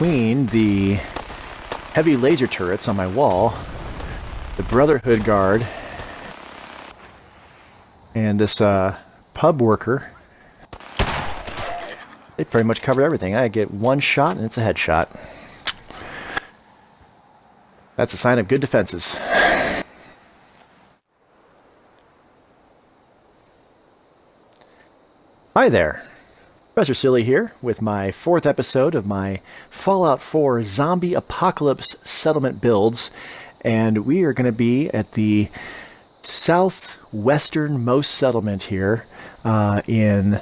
between the heavy laser turrets on my wall, the Brotherhood guard, and this pub worker. They pretty much covered everything. I get one shot and it's a headshot. That's a sign of good defenses. Hi there. Professor Silly here with my 4th episode of my Fallout 4 Zombie Apocalypse Settlement builds, and we are going to be at the southwesternmost settlement here in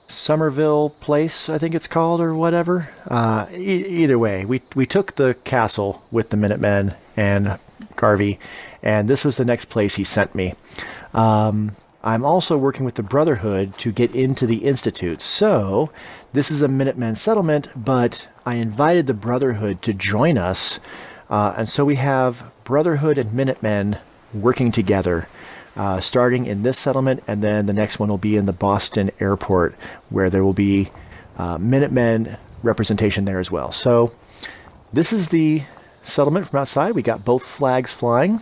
Somerville Place, I think it's called, or whatever. Either way, we took the castle with the Minutemen and Garvey, and this was the next place he sent me. I'm also working with the Brotherhood to get into the Institute. So, this is a Minutemen settlement, but I invited the Brotherhood to join us. And so we have Brotherhood and Minutemen working together, starting in this settlement, and then the next one will be in the Boston airport, where there will be Minutemen representation there as well. So, this is the settlement from outside. We got both flags flying.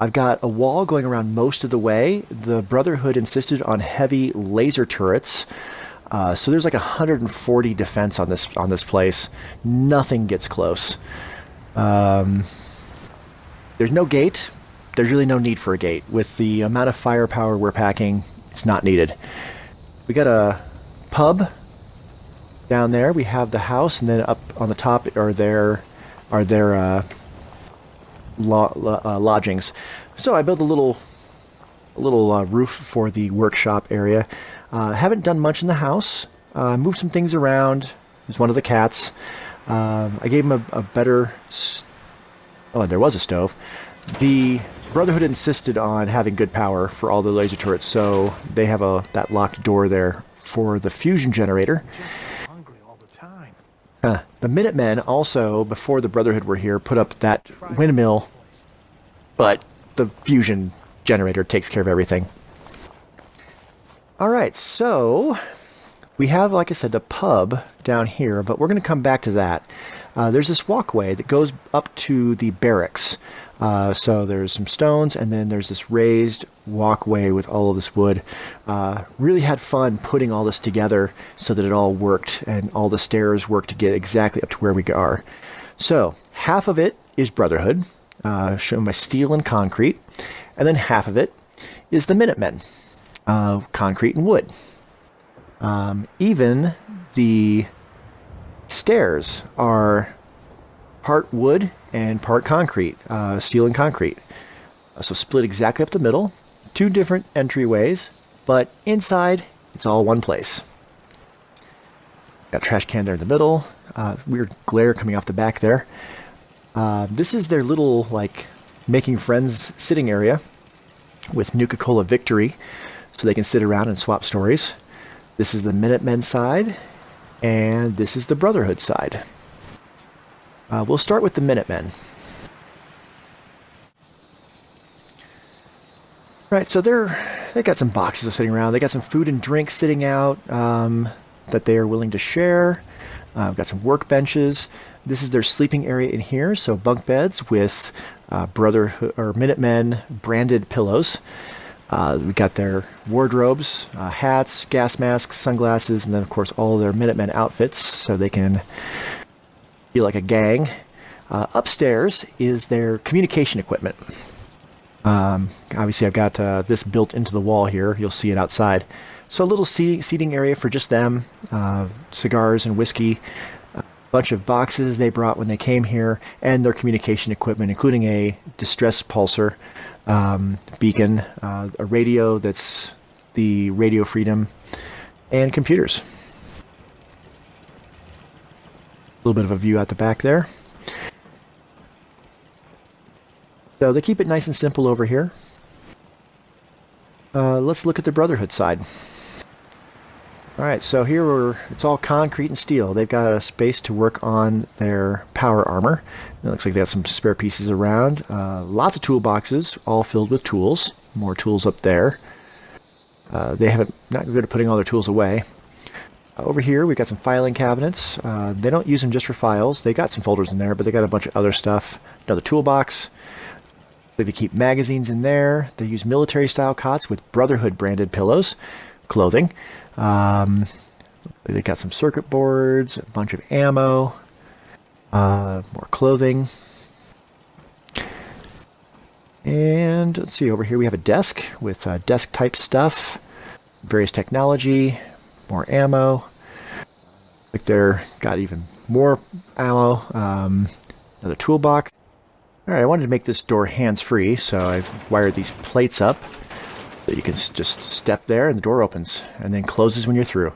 I've got a wall going around most of the way. The Brotherhood insisted on heavy laser turrets, so there's like 140 defense on this place. Nothing gets close. There's no gate. There's really no need for a gate. With the amount of firepower we're packing, it's not needed. We got a pub down there. We have the house, and then up on the top are their lodgings. So I built a little roof for the workshop area. Haven't done much in the house. Moved some things around. There's one of the cats. I gave him a better... there was a stove. The Brotherhood insisted on having good power for all the laser turrets, so they have that locked door there for the fusion generator. The Minutemen also, before the Brotherhood were here, put up that windmill, but the fusion generator takes care of everything. Alright, so we have, like I said, the pub down here, but we're going to come back to that. There's this walkway that goes up to the barracks. So there's some stones, and then there's this raised walkway with all of this wood. Really had fun putting all this together so that it all worked, and all the stairs worked to get exactly up to where we are. So half of it is Brotherhood, shown by steel and concrete, and then half of it is the Minutemen, concrete and wood. Even the stairs are part wood and part concrete, steel and concrete. So split exactly up the middle, 2 different entryways, but inside it's all one place. Got a trash can there in the middle, weird glare coming off the back there. This is their little, making friends sitting area with Nuka-Cola Victory, so they can sit around and swap stories. This is the Minutemen side, and this is the Brotherhood side. We'll start with the Minutemen. Right, so they got some boxes sitting around. They got some food and drink sitting out that they are willing to share. We've got some workbenches. This is their sleeping area in here, so bunk beds with Brotherhood or Minutemen branded pillows. We got their wardrobes, hats, gas masks, sunglasses, and then of course all their Minutemen outfits, so they can feel like a gang. Upstairs is their communication equipment. Obviously I've got this built into the wall here. You'll see it outside. So a little seating area for just them, cigars and whiskey, a bunch of boxes they brought when they came here, and their communication equipment, including a distress pulsar, beacon, a radio that's the Radio Freedom, and computers. A little bit of a view out the back there. So they keep it nice and simple over here. Let's look at the Brotherhood side. Alright, so here it's all concrete and steel. They've got a space to work on their power armor. It looks like they have some spare pieces around. Lots of toolboxes, all filled with tools. More tools up there. They haven't, not good at putting all their tools away. Over here, we've got some filing cabinets. They don't use them just for files. They got some folders in there, but they got a bunch of other stuff. Another toolbox. They keep magazines in there. They use military-style cots with Brotherhood branded pillows, clothing. They got some circuit boards, a bunch of ammo, more clothing. And let's see, over here we have a desk with desk-type stuff, various technology, more ammo. Like they're got even more ammo. Another toolbox. All right, I wanted to make this door hands-free, so I wired these plates up so you can just step there and the door opens and then closes when you're through.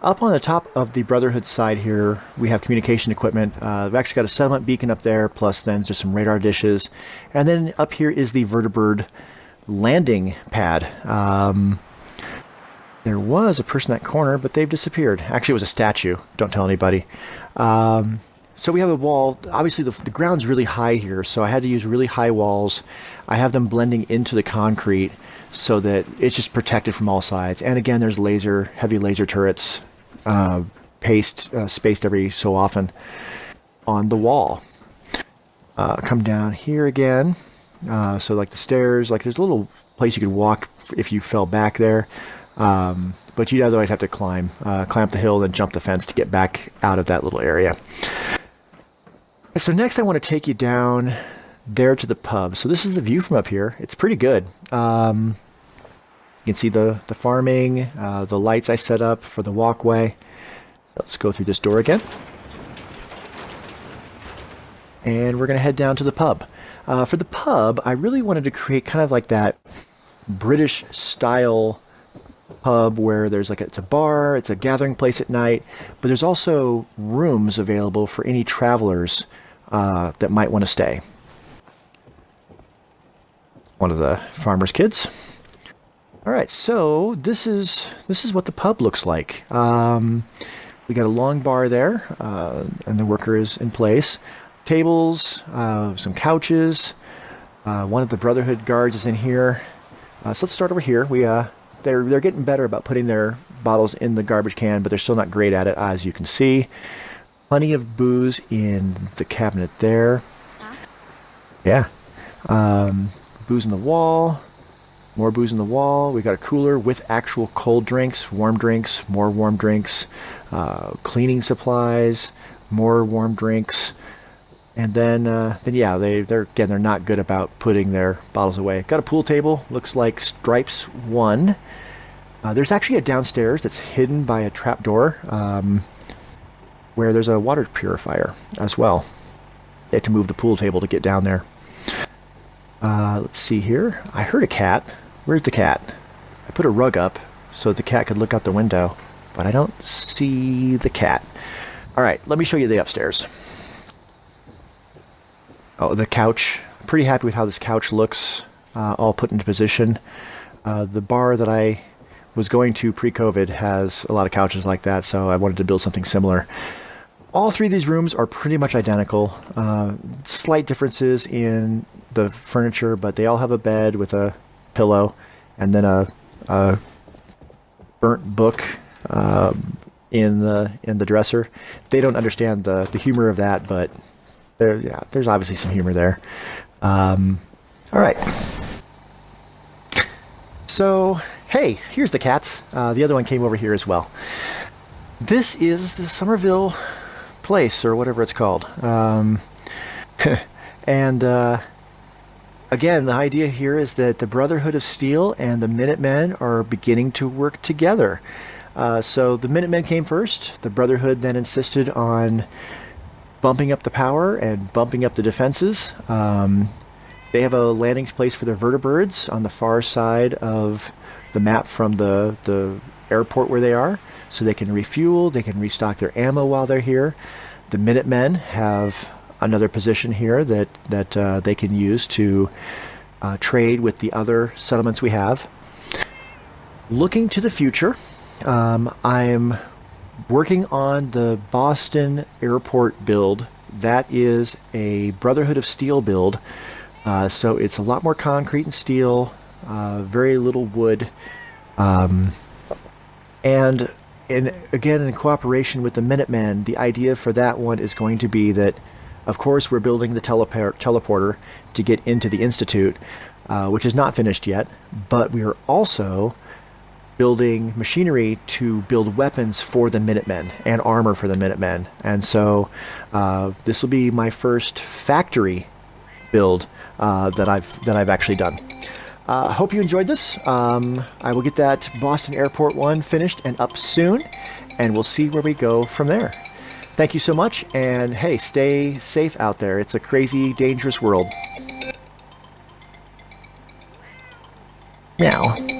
Up on the top of the Brotherhood side here, we have communication equipment. We've actually got a settlement beacon up there, plus then just some radar dishes. And then up here is the vertibird landing pad. There was a person in that corner, but they've disappeared. Actually, it was a statue. Don't tell anybody. So we have a wall. Obviously, the ground's really high here, so I had to use really high walls. I have them blending into the concrete so that it's just protected from all sides. And again, there's heavy laser turrets spaced every so often on the wall. Come down here again. So like the stairs, like there's a little place you could walk if you fell back there. But you'd otherwise have to climb up the hill and jump the fence to get back out of that little area. So next I want to take you down there to the pub. So this is the view from up here. It's pretty good. You can see the farming, the lights I set up for the walkway. So let's go through this door again. And we're going to head down to the pub. For the pub, I really wanted to create kind of like that British style pub where there's it's a bar, it's a gathering place at night, but there's also rooms available for any travelers that might want to stay. One of the farmer's kids. All right, so this is what the pub looks like. We got a long bar there, and the worker is in place. Tables, some couches. One of the Brotherhood guards is in here. So let's start over here. They're getting better about putting their bottles in the garbage can, but they're still not great at it, as you can see. Plenty of booze in the cabinet there. Yeah. Booze in the wall. More booze in the wall. We got a cooler with actual cold drinks, warm drinks, more warm drinks, cleaning supplies, more warm drinks. And then yeah, they're not good about putting their bottles away. Got a pool table, looks like Stripes 1. There's actually a downstairs that's hidden by a trap door, where there's a water purifier as well. They have to move the pool table to get down there. Let's see here. I heard a cat. Where's the cat? I put a rug up so the cat could look out the window, but I don't see the cat. All right, let me show you the upstairs. Oh, the couch. I'm pretty happy with how this couch looks, all put into position. The bar that I was going to pre-COVID has a lot of couches like that, so I wanted to build something similar. All three of these rooms are pretty much identical. Slight differences in the furniture, but they all have a bed with a pillow and then a burnt book in the dresser. They don't understand the humor of that, but there's obviously some humor there. All right. So, hey, here's the cats. The other one came over here as well. This is the Somerville Place, or whatever it's called. And again, the idea here is that the Brotherhood of Steel and the Minutemen are beginning to work together. So the Minutemen came first. The Brotherhood then insisted on bumping up the power and bumping up the defenses. They have a landing place for their vertibirds on the far side of the map from the airport where they are, so they can refuel, they can restock their ammo while they're here. The Minutemen have another position here that they can use to trade with the other settlements we have. Looking to the future, I'm working on the Boston airport build. That is a Brotherhood of Steel build. So it's a lot more concrete and steel, very little wood. And and again, in cooperation with the Minutemen, the idea for that one is going to be that, of course, we're building the teleporter to get into the Institute, which is not finished yet, but we are also building machinery to build weapons for the Minutemen and armor for the Minutemen. And so this will be my first factory build that I've actually done. I hope you enjoyed this. I will get that Boston Airport one finished and up soon, and we'll see where we go from there. Thank you so much, and hey, stay safe out there. It's a crazy, dangerous world. Meow.